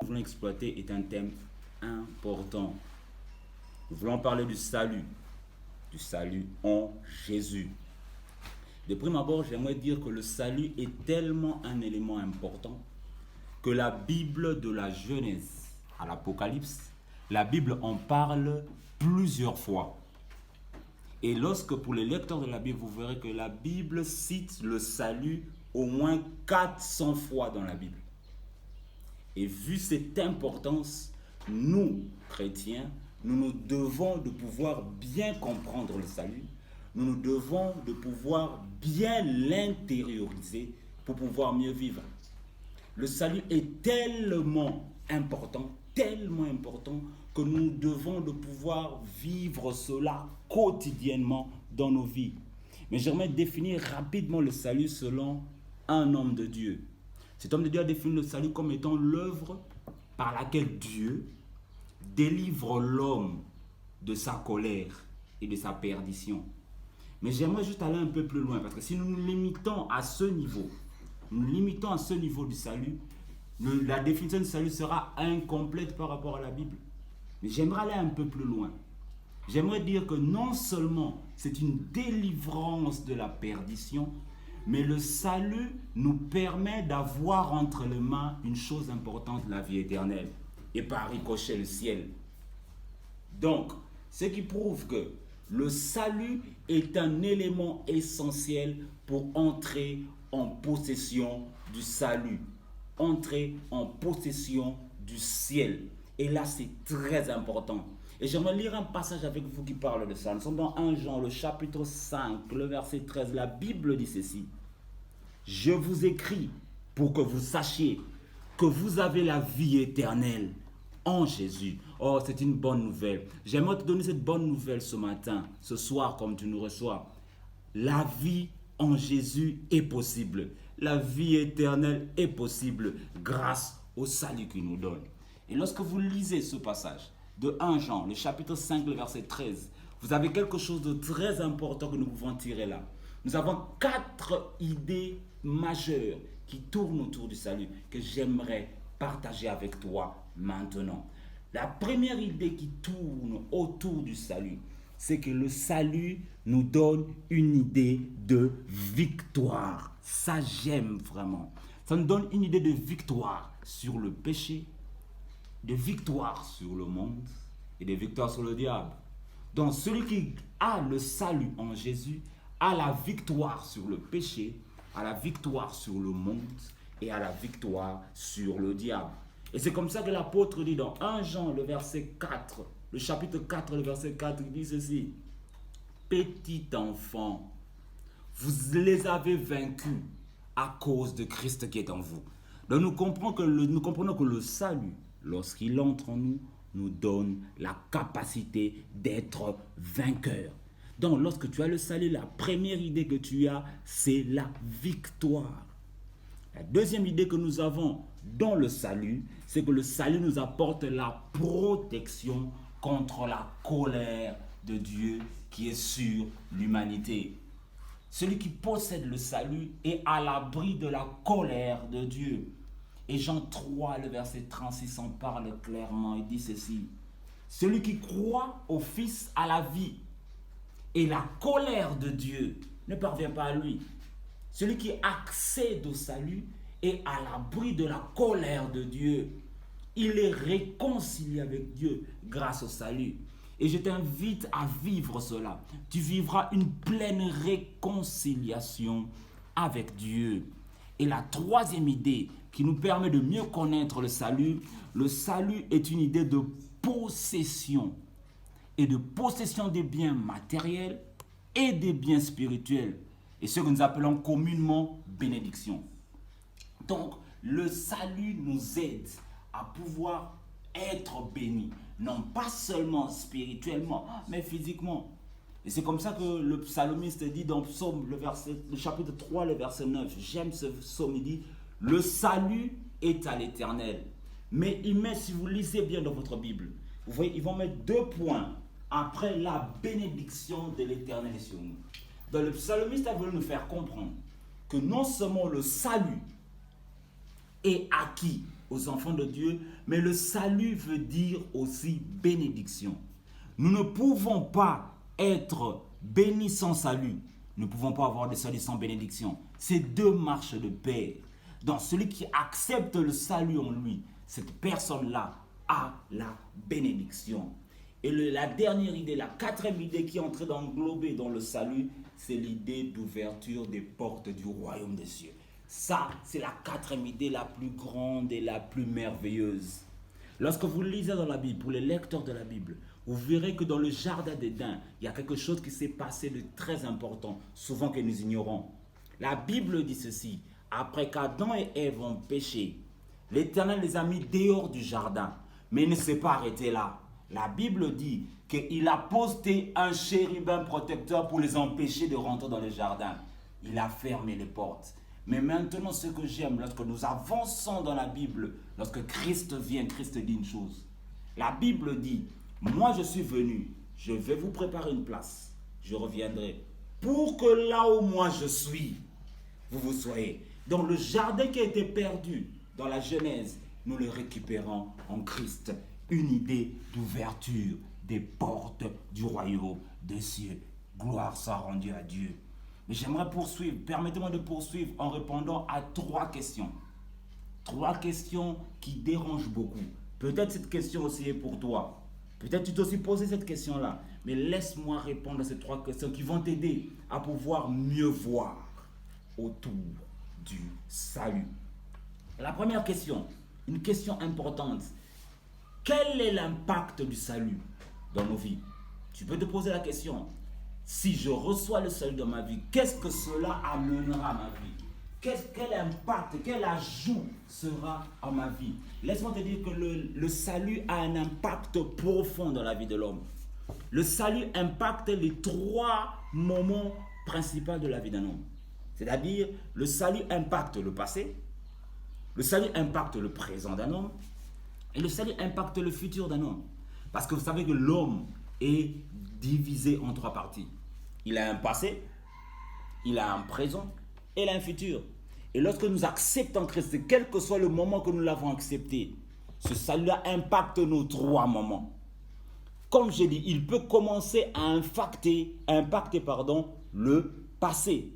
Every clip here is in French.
nous voulons exploiter est un thème important. Nous voulons parler du salut en Jésus. De prime abord, j'aimerais dire que le salut est tellement un élément important que la Bible de la Genèse à l'Apocalypse, la Bible en parle plusieurs fois. Et lorsque pour les lecteurs de la Bible, vous verrez que la Bible cite le salut au moins 400 fois dans la Bible. Et vu cette importance, nous, chrétiens, nous devons de pouvoir bien comprendre le salut. Nous devons de pouvoir bien l'intérioriser pour pouvoir mieux vivre. Le salut est tellement important que nous devons de pouvoir vivre cela quotidiennement dans nos vies. Mais j'aimerais définir rapidement le salut selon un homme de Dieu. Cet homme de Dieu a défini le salut comme étant l'œuvre par laquelle Dieu délivre l'homme de sa colère et de sa perdition. Mais j'aimerais juste aller un peu plus loin, parce que si nous nous limitons à ce niveau, du salut, la définition du salut sera incomplète par rapport à la Bible. Mais j'aimerais aller un peu plus loin. J'aimerais dire que non seulement c'est une délivrance de la perdition, mais le salut nous permet d'avoir entre les mains une chose importante, la vie éternelle, et par ricochet le ciel. Donc, ce qui prouve que le salut est un élément essentiel pour entrer en possession du salut, entrer en possession du ciel. Et là, c'est très important. Et j'aimerais lire un passage avec vous qui parle de ça. Nous sommes dans 1 Jean, le chapitre 5, le verset 13. La Bible dit ceci. « Je vous écris pour que vous sachiez que vous avez la vie éternelle en Jésus. » Oh, c'est une bonne nouvelle. J'aimerais te donner cette bonne nouvelle ce matin, ce soir, comme tu nous reçois. La vie en Jésus est possible. La vie éternelle est possible grâce au salut qu'il nous donne. Et lorsque vous lisez ce passage de 1 Jean, le chapitre 5, le verset 13, vous avez quelque chose de très important que nous pouvons tirer là. Nous avons 4 idées majeures qui tournent autour du salut que j'aimerais partager avec toi maintenant. La première idée qui tourne autour du salut, c'est que le salut nous donne une idée de victoire. Ça, j'aime vraiment. Ça nous donne une idée de victoire sur le péché, de victoire sur le monde et de victoire sur le diable. Donc, celui qui a le salut en Jésus a la victoire sur le péché, a la victoire sur le monde et a la victoire sur le diable. Et c'est comme ça que l'apôtre dit dans 1 Jean, le verset 4, le chapitre 4, le verset 4, il dit ceci. « Petits enfants, vous les avez vaincus à cause de Christ qui est en vous. » Donc nous comprenons que le salut, lorsqu'il entre en nous, nous donne la capacité d'être vainqueur. Donc lorsque tu as le salut, la première idée que tu as, c'est la victoire. La deuxième idée que nous avons dans le salut, c'est que le salut nous apporte la protection contre la colère de Dieu qui est sur l'humanité. Celui qui possède le salut est à l'abri de la colère de Dieu. Et Jean 3, le verset 36 en parle clairement. Il dit ceci. Celui qui croit au Fils a la vie. Et la colère de Dieu ne parvient pas à lui. Celui qui accède au salut est à l'abri de la colère de Dieu. Il est réconcilié avec Dieu grâce au salut. Et je t'invite à vivre cela. Tu vivras une pleine réconciliation avec Dieu. Et la troisième idée qui nous permet de mieux connaître le salut est une idée de possession. Et de possession des biens matériels et des biens spirituels. Et ce que nous appelons communément bénédiction. Donc, le salut nous aide à pouvoir être bénis. Non pas seulement spirituellement, mais physiquement. Et c'est comme ça que le psalmiste dit dans Psaume, le chapitre 3, le verset 9. J'aime ce psaume, il dit, le salut est à l'Éternel. Mais il met, si vous lisez bien dans votre Bible, vous voyez, ils vont mettre 2 points après la bénédiction de l'Éternel sur nous. Donc le psalmiste a voulu nous faire comprendre que non seulement le salut est acquis aux enfants de Dieu, mais le salut veut dire aussi bénédiction. Nous ne pouvons pas être bénis sans salut. Nous ne pouvons pas avoir de salut sans bénédiction. Ces deux marchent de pair. Donc celui qui accepte le salut en lui, cette personne-là a la bénédiction. Et la dernière idée, la quatrième idée qui est en train d'englober dans le salut, c'est l'idée d'ouverture des portes du royaume des cieux. Ça, c'est la quatrième idée la plus grande et la plus merveilleuse. Lorsque vous lisez dans la Bible, pour les lecteurs de la Bible, vous verrez que dans le jardin d'Éden, il y a quelque chose qui s'est passé de très important, souvent que nous ignorons. La Bible dit ceci: après qu'Adam et Ève ont péché, l'Éternel les a mis dehors du jardin, mais il ne s'est pas arrêté là. La Bible dit qu'il a posté un chérubin protecteur pour les empêcher de rentrer dans le jardin. Il a fermé les portes. Mais maintenant, ce que j'aime, lorsque nous avançons dans la Bible, lorsque Christ vient, Christ dit une chose. La Bible dit: moi je suis venu, je vais vous préparer une place, je reviendrai, pour que là où moi je suis, vous soyez. Donc le jardin qui a été perdu dans la Genèse, nous le récupérons en Christ. Une idée d'ouverture des portes du royaume des cieux. Gloire soit rendue à Dieu. Mais j'aimerais poursuivre, permettez-moi de poursuivre en répondant à 3 questions. 3 questions qui dérangent beaucoup. Peut-être cette question aussi est pour toi. Peut-être tu t'es aussi posé cette question-là. Mais laisse-moi répondre à ces 3 questions qui vont t'aider à pouvoir mieux voir autour du salut. La première question, une question importante. Quel est l'impact du salut dans nos vies? Tu peux te poser la question. Si je reçois le salut dans ma vie, qu'est-ce que cela amènera à ma vie? Quel impact, quel ajout sera à ma vie? Laisse-moi te dire que le salut a un impact profond dans la vie de l'homme. Le salut impacte les 3 moments principaux de la vie d'un homme. C'est-à-dire, le salut impacte le passé, le salut impacte le présent d'un homme, et le salut impacte le futur d'un homme. Parce que vous savez que l'homme est divisé en 3 parties. Il a un passé, il a un présent et il a un futur. Et lorsque nous acceptons Christ, quel que soit le moment que nous l'avons accepté, ce salut-là impacte nos 3 moments. Comme j'ai dit, il peut commencer à impacter le passé.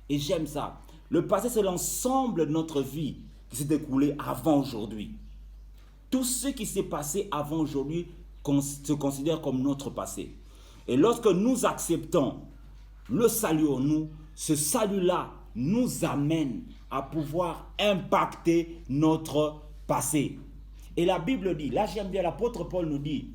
Et j'aime ça. Le passé, c'est l'ensemble de notre vie qui s'est écoulé avant aujourd'hui. Tout ce qui s'est passé avant aujourd'hui se considère comme notre passé. Et lorsque nous acceptons le salut en nous, ce salut-là nous amène à pouvoir impacter notre passé. Et la Bible dit, là j'aime bien, l'apôtre Paul nous dit,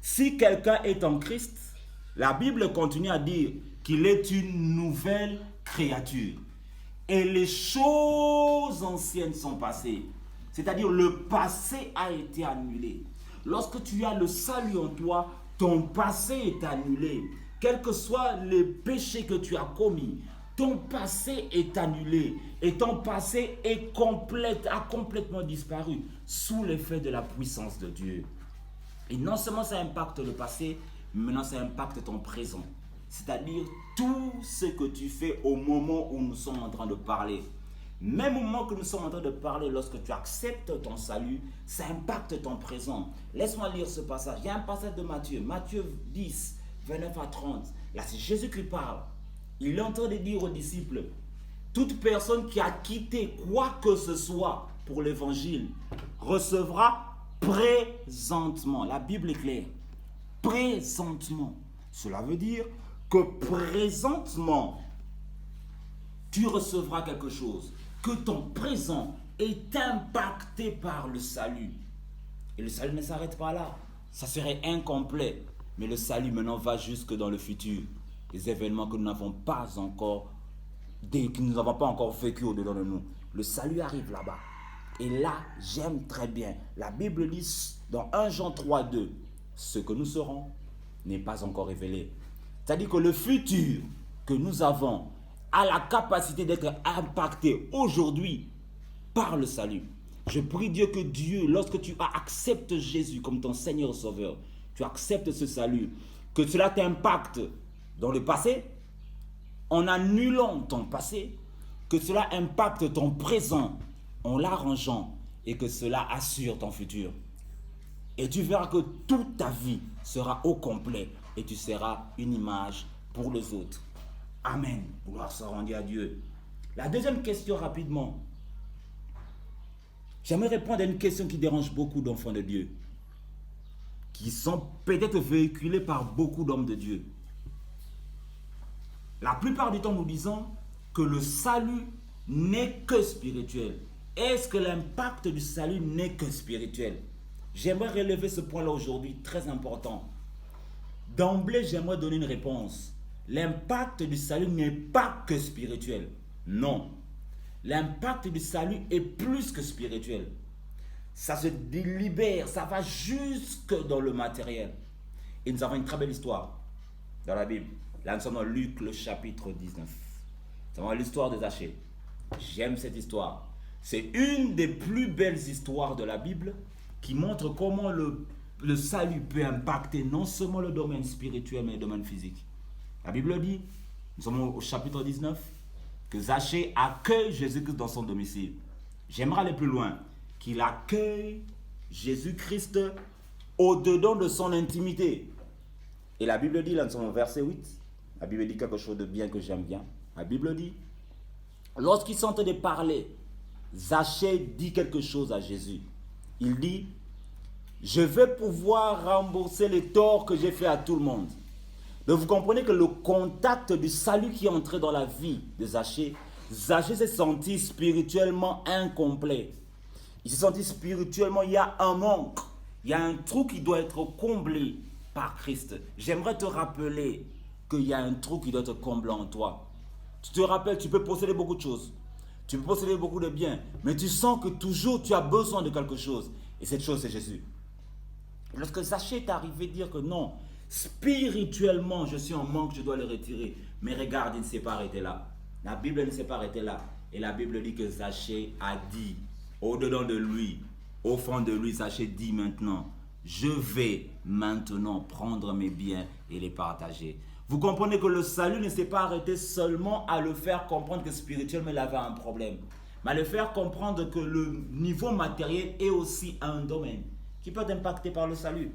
si quelqu'un est en Christ, la Bible continue à dire qu'il est une nouvelle créature. Et les choses anciennes sont passées. C'est-à-dire le passé a été annulé. Lorsque tu as le salut en toi, ton passé est annulé. Quels que soient les péchés que tu as commis, ton passé est annulé. Et ton passé a complètement disparu sous l'effet de la puissance de Dieu. Et non seulement ça impacte le passé, mais maintenant ça impacte ton présent. C'est-à-dire tout ce que tu fais au moment où nous sommes en train de parler. Même au moment que nous sommes en train de parler, lorsque tu acceptes ton salut, ça impacte ton présent. Laisse-moi lire ce passage. Il y a un passage de Matthieu 10, 29 à 30. Là, c'est Jésus qui parle. Il est en train de dire aux disciples, toute personne qui a quitté quoi que ce soit pour l'évangile recevra présentement. La Bible est claire. Présentement. Cela veut dire que présentement, tu recevras quelque chose. Que ton présent est impacté par le salut. Et le salut ne s'arrête pas là. Ça serait incomplet. Mais le salut maintenant va jusque dans le futur. Les événements que nous n'avons pas encore, que nous n'avons pas encore vécu au-dedans de nous. Le salut arrive là-bas. Et là, j'aime très bien. La Bible dit dans 1 Jean 3, 2, ce que nous serons n'est pas encore révélé. C'est-à-dire que le futur que nous avons a la capacité d'être impacté aujourd'hui par le salut. Je prie Dieu que Dieu, lorsque tu acceptes Jésus comme ton Seigneur et Sauveur, tu acceptes ce salut, que cela t'impacte dans le passé, en annulant ton passé, que cela impacte ton présent, en l'arrangeant, et que cela assure ton futur. Et tu verras que toute ta vie sera au complet et tu seras une image pour les autres. Amen. Gloire soit rendue à Dieu. La deuxième question rapidement. J'aimerais répondre à une question qui dérange beaucoup d'enfants de Dieu, qui sont peut-être véhiculés par beaucoup d'hommes de Dieu. La plupart du temps, nous disons que le salut n'est que spirituel. Est-ce que l'impact du salut n'est que spirituel? J'aimerais relever ce point-là aujourd'hui, très important. D'emblée, j'aimerais donner une réponse. L'impact du salut n'est pas que spirituel. Non. L'impact du salut est plus que spirituel. Ça se délibère, ça va jusque dans le matériel. Et nous avons une très belle histoire dans la Bible. Là, nous sommes dans Luc, le chapitre 19. Nous avons l'histoire de Zachée. J'aime cette histoire. C'est une des plus belles histoires de la Bible qui montre comment le salut peut impacter non seulement le domaine spirituel, mais le domaine physique. La Bible dit, nous sommes au chapitre 19, que Zachée accueille Jésus-Christ dans son domicile. J'aimerais aller plus loin, qu'il accueille Jésus-Christ au-dedans de son intimité. Et la Bible dit, là nous sommes au verset 8, la Bible dit quelque chose de bien que j'aime bien. La Bible dit, lorsqu'ils sont en train de parler, Zachée dit quelque chose à Jésus. Il dit, je vais pouvoir rembourser les torts que j'ai fait à tout le monde. Donc vous comprenez que le contact du salut qui est entré dans la vie de Zachée, Zachée s'est senti spirituellement incomplet. Il s'est senti spirituellement, il y a un manque, il y a un trou qui doit être comblé par Christ. J'aimerais te rappeler qu'il y a un trou qui doit être comblé en toi. Tu te rappelles, tu peux posséder beaucoup de choses, tu peux posséder beaucoup de biens, mais tu sens que toujours tu as besoin de quelque chose. Et cette chose, c'est Jésus. Lorsque Zachée est arrivé dire que non, spirituellement, je suis en manque, je dois le retirer. Mais regarde, il ne s'est pas arrêté là. La Bible ne s'est pas arrêtée là. Et la Bible dit que Zachée a dit, au-dedans de lui, au fond de lui, Zachée dit maintenant, je vais maintenant prendre mes biens et les partager. Vous comprenez que le salut ne s'est pas arrêté seulement à le faire comprendre que spirituellement il avait un problème, mais à le faire comprendre que le niveau matériel est aussi un domaine qui peut être impacté par le salut.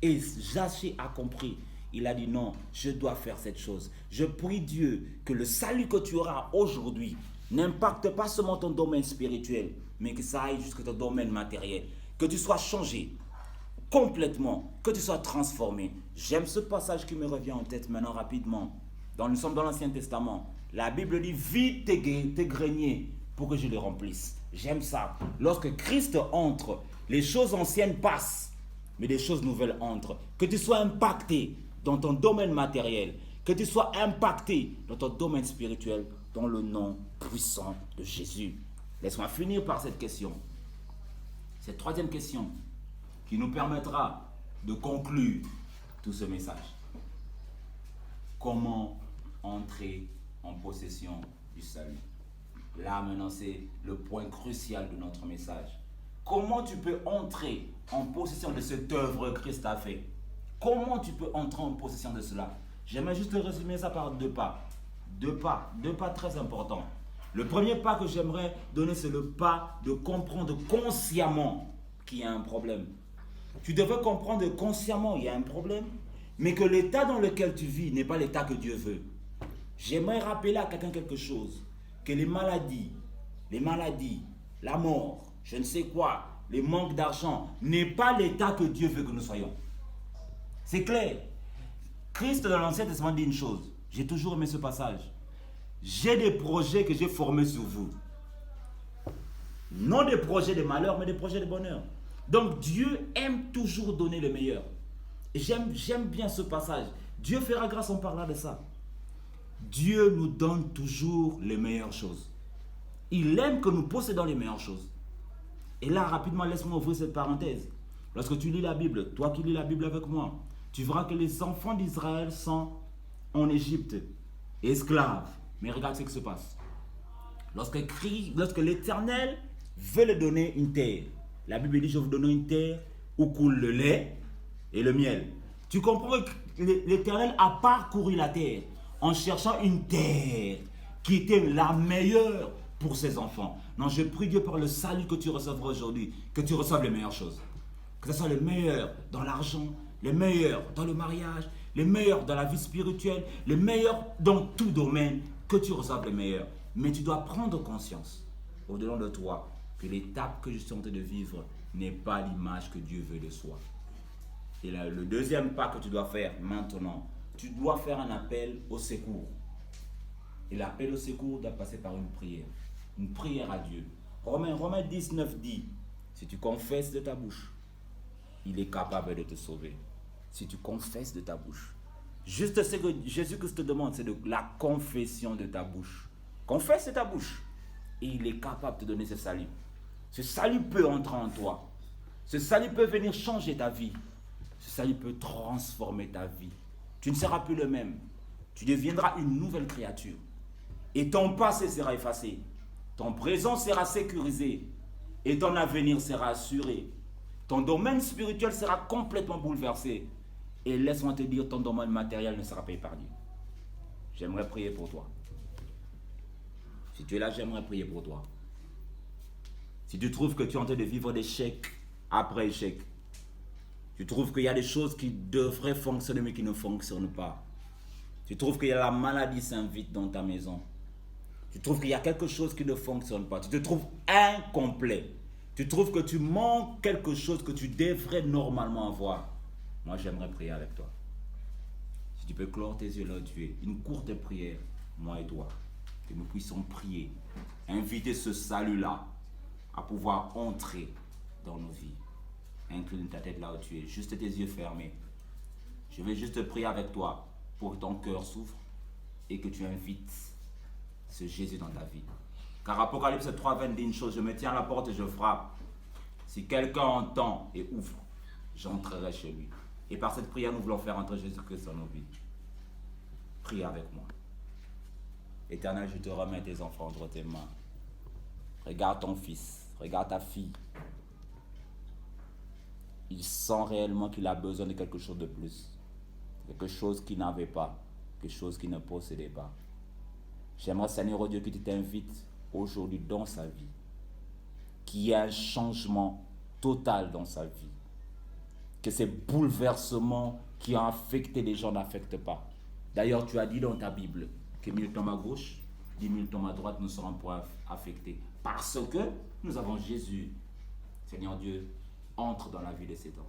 Et Zachée a compris. Il a dit non, je dois faire cette chose. Je prie Dieu que le salut que tu auras aujourd'hui n'impacte pas seulement ton domaine spirituel, mais que ça aille jusqu'à ton domaine matériel. Que tu sois changé complètement, que tu sois transformé. J'aime ce passage qui me revient en tête maintenant rapidement. Nous sommes dans l'Ancien Testament. La Bible dit, vide tes greniers pour que je les remplisse. J'aime ça. Lorsque Christ entre, les choses anciennes passent, mais des choses nouvelles entrent. Que tu sois impacté dans ton domaine matériel, que tu sois impacté dans ton domaine spirituel, dans le nom puissant de Jésus. Laisse-moi finir par cette question. Cette troisième question qui nous permettra de conclure tout ce message. Comment entrer en possession du salut? Là maintenant c'est le point crucial de notre message. Comment tu peux entrer en possession de cette œuvre que Christ a fait? Comment tu peux entrer en possession de cela? J'aimerais juste résumer ça par deux pas. Deux pas très importants. Le premier pas que j'aimerais donner, c'est le pas de comprendre consciemment qu'il y a un problème. Tu devrais comprendre consciemment qu'il y a un problème, mais que l'état dans lequel tu vis n'est pas l'état que Dieu veut. J'aimerais rappeler à quelqu'un quelque chose, que les maladies, la mort, je ne sais quoi, les manques d'argent, n'est pas l'état que Dieu veut que nous soyons. C'est clair. Christ dans l'Ancien Testament dit une chose. J'ai toujours aimé ce passage. J'ai des projets que j'ai formés sur vous. Non des projets de malheur, mais des projets de bonheur. Donc Dieu aime toujours donner le meilleur. Et j'aime bien ce passage. Dieu fera grâce en parlant de ça. Dieu nous donne toujours les meilleures choses. Il aime que nous possédons les meilleures choses. Et là, rapidement, laisse-moi ouvrir cette parenthèse. Lorsque tu lis la Bible, toi qui lis la Bible avec moi, tu verras que les enfants d'Israël sont en Égypte, esclaves. Mais regarde ce qui se passe. Lorsque l'Éternel veut leur donner une terre, la Bible dit, je vous donne une terre où coule le lait et le miel. Tu comprends que l'Éternel a parcouru la terre en cherchant une terre qui était la meilleure pour ses enfants. Non, je prie Dieu par le salut que tu recevras aujourd'hui, que tu reçoives les meilleures choses. Que ce soit les meilleurs dans l'argent, les meilleurs dans le mariage, les meilleurs dans la vie spirituelle, les meilleurs dans tout domaine, que tu reçoives les meilleurs. Mais tu dois prendre conscience, au-delà de toi, que l'étape que je suis en train de vivre n'est pas l'image que Dieu veut de soi. Et là, le deuxième pas que tu dois faire maintenant, tu dois faire un appel au secours. Et l'appel au secours doit passer par une prière à Dieu. Romains 19 dit, si tu confesses de ta bouche, il est capable de te sauver. Si tu confesses de ta bouche. Juste ce que Jésus-Christ te demande, c'est de la confession de ta bouche. Confesse de ta bouche. Et il est capable de te donner ce salut. Ce salut peut entrer en toi. Ce salut peut venir changer ta vie. Ce salut peut transformer ta vie. Tu ne seras plus le même. Tu deviendras une nouvelle créature. Et ton passé sera effacé. Ton présent sera sécurisé. Et ton avenir sera assuré. Ton domaine spirituel sera complètement bouleversé. Et laisse-moi te dire, ton domaine matériel ne sera pas épargné. J'aimerais prier pour toi. Si tu es là, j'aimerais prier pour toi. Si tu trouves que tu es en train de vivre d'échec après échec, tu trouves qu'il y a des choses qui devraient fonctionner mais qui ne fonctionnent pas. Tu trouves qu'il y a la maladie s'invite dans ta maison. Tu trouves qu'il y a quelque chose qui ne fonctionne pas. Tu te trouves incomplet. Tu trouves que tu manques quelque chose que tu devrais normalement avoir. Moi, j'aimerais prier avec toi. Si tu peux clore tes yeux là où tu es, une courte prière, moi et toi, que nous puissions prier, inviter ce salut-là à pouvoir entrer dans nos vies. Incline ta tête là où tu es, juste tes yeux fermés. Je vais juste prier avec toi pour que ton cœur s'ouvre et que tu invites ce Jésus dans ta vie. Car Apocalypse 3:20 dit une chose, je me tiens à la porte et je frappe. Si quelqu'un entend et ouvre, j'entrerai chez lui. Et par cette prière, nous voulons faire entrer Jésus-Christ dans nos vies. Prie avec moi. Éternel, je te remets tes enfants entre tes mains. Regarde ton fils, regarde ta fille. Il sent réellement qu'il a besoin de quelque chose de plus. Quelque chose qu'il n'avait pas, quelque chose qu'il ne possédait pas. J'aimerais, Seigneur, oh Dieu, que tu t'invites aujourd'hui dans sa vie. Qu'il y ait un changement total dans sa vie. Que ces bouleversements qui ont affecté les gens n'affectent pas. D'ailleurs, tu as dit dans ta Bible que 1000 tombent à gauche, 10 000 tombent à droite ne seront pas affectés. Parce que nous avons Jésus. Seigneur Dieu, entre dans la vie de cet enfant.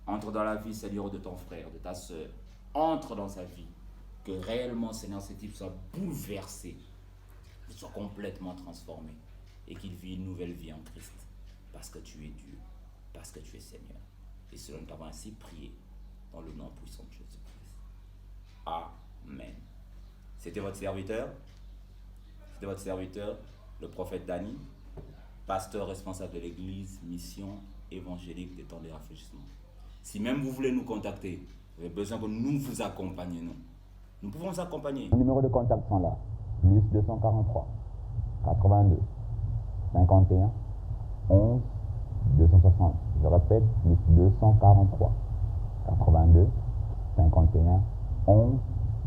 Entre dans la vie, Seigneur, de ton frère, de ta soeur. Entre dans sa vie. Que réellement, Seigneur, ce type soit bouleversé. Qu'il soit complètement transformé. Et qu'il vit une nouvelle vie en Christ. Parce que tu es Dieu. Parce que tu es Seigneur. Et cela, nous t'avons ainsi prié. Dans le nom puissant de Jésus-Christ. Amen. C'était votre serviteur. C'était votre serviteur, le prophète Dani, pasteur responsable de l'église, mission évangélique des temps de rafraîchissement. Si même vous voulez nous contacter, vous avez besoin que nous vous accompagnions. Nous pouvons vous accompagner. Les numéros de contact sont là. Plus 243 82 51 11 260. Je répète, plus 243 82 51 11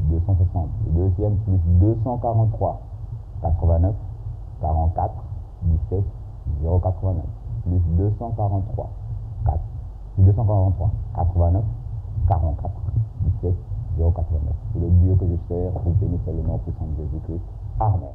260. Le deuxième, plus 243 89 44 17 089. Plus 243 89 44 17 089. C'est le Dieu que je sers, vous bénissez le nom puissant de Jésus-Christ. Amen.